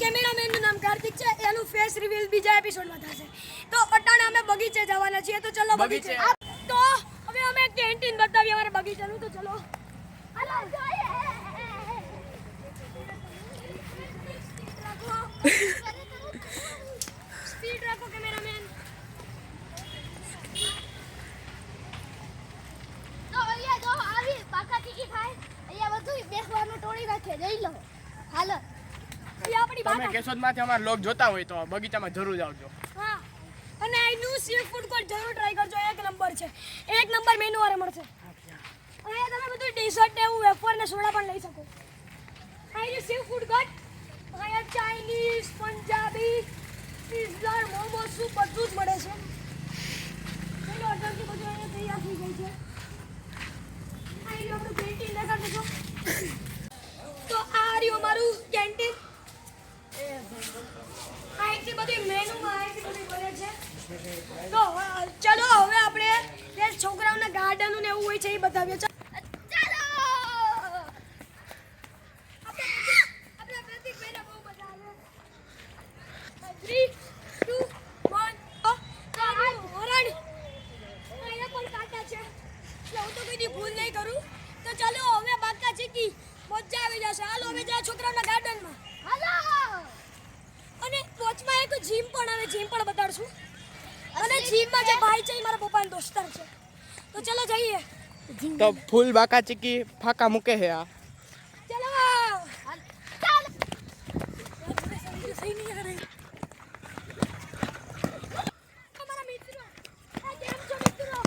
કેમેરામેનનું નામ કાર્તિક છે, એનું ફેસ રિવીલ બીજા એપિસોડમાં થશે. તો અટાણે અમે બગીચે જવાના છીએ, તો ચલો બગીચે. તો હવે અમે કેન્ટીન બતાવીએ અમારા બગીચાનું, તો ચલો હાલો જોઈએ. સ્પીડ રાખો કેમેરામેન. તો અહીંયા જો આવી પાકા ટીકી થાય, અહીંયા બધું બેસવાનું ટોળી રાખે, જઈ લો. હાલો તમે કેશોદમાંથી અમારા લોક જોતા હોય તો બગીચામાં જરૂર આવજો. હા, અને અહીંનું સી ફૂડ કોર્ટ જરૂર ટ્રાય કરજો. એક નંબર છે, એક નંબર મેનુ વાળા મળશે. અહીંયા તમે બધું ટી-શર્ટ ને એવું વેફર ને સોડા પણ લઈ શકો. અહીંનું સી ફૂડ કોર્ટ, અહીંયા Chinese, Punjabi, pizza, momos, soup બધું જ મળે છે. ચલો ઓર્ડરથી બધું અહીંયા તૈયાર થઈ ગઈ છે. અહીંનું આપણું કેન્ટીન દેખાડો છો. તો આ રહ્યું અમારું કેન્ટીન. અહીંથી બધી મેનુમાં અહીંથી બધી બને છે. તો ચલો હવે આપણે જે છોકરાઓના ગાર્ડન ને એવું હોય છે એ બતાવીએ. ચાલો આપણે પ્રતિકભાઈના બહુ બધા આવે. 3 2 1 તો આ હરણ અહીંયા પણ કાંટા છે, એટલે હું તો કદી ભૂલ નહીં કરું. તો ચાલો હવે બાકા ચીકી મજા આવી જશે. હાલો હવે જા છોકરાઓના ગાર્ડનમાં. હાલો. અને વોચમાં એક જીમ પણ આવે, જીમ પણ બતાડશું. અને જીમમાં જે ભાઈ છે એ મારા પપ્પાનો દોસ્તાર છે. તો ચલો જઈએ. તો ફૂલ બાકા ચીકી ફાકા મૂકે છે આ. ચલો ચાલ. તમારા મિત્રો આ કેમ છો મિત્રો?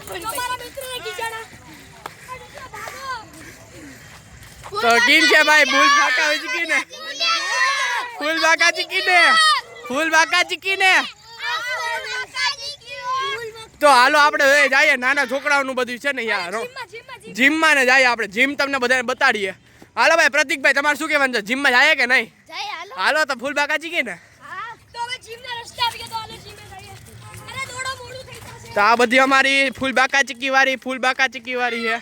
તમારા મિત્રોને કીજાણા ભાગો. તો કીન છે ભાઈ ફૂલ બાકા ચીકી ને, ફૂલ બાકા ચીકી ને, ફૂલ બાકા ચીકી ને. તો હાલો આપણે હવે જઈએ, નાના છોકરાઓનું બધું છે ને યાર જીમમાં ને જઈએ આપણે. જીમ તમને બધાને બતાડીએ. હાલો ભાઈ પ્રતિકભાઈ તમારે શું કહેવાનું છે, જીમમાં જાય કે નહીં? જય હાલો. હાલો તો ફૂલ બાકા ચીકી ને. હા, તો હવે જીમના રસ્તે આવી ગયા, તો હાલો જીમે જઈએ. અરે દોડો, મોડું થઈ જશે. તો આ બધી અમારી ફૂલ બાકા ચીકી વાળી, ફૂલ બાકા ચીકી વાળી છે.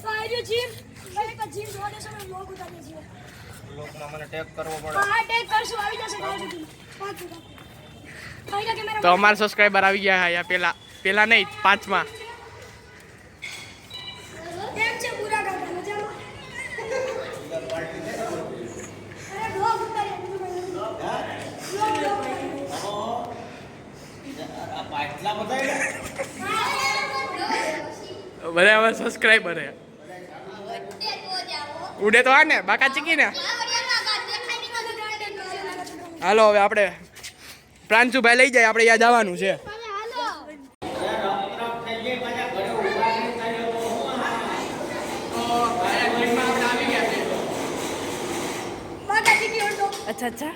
તો આ રહ્યું જીમ. હવે એક જીમ જોવા દેશો ને લોગ ઉતારીએ છીએ. લોકમાં મને ટેગ કરવો પડે. હા, ટેગ કરશું, આવી જશે ગાય સુધી. પાછું ભાઈના કેમેરા તો અમારા સબસ્ક્રાઇબર આવી ગયા છે પેલા નહીં 5માં. કેમ છે પૂરા ગાતા મજામાં? અરે લોગ ઉતારીએ બધા અમારા સબસ્ક્રાઇબર છે. ઉડે તો આ ને બાકા ચીકી ને. હાલો હવે આપણે પ્રાંશુભાઈ લઈ જાય, આપણે ત્યાં જવાનું છે. બાકા ચીકી ઓળખો. अच्छा अच्छा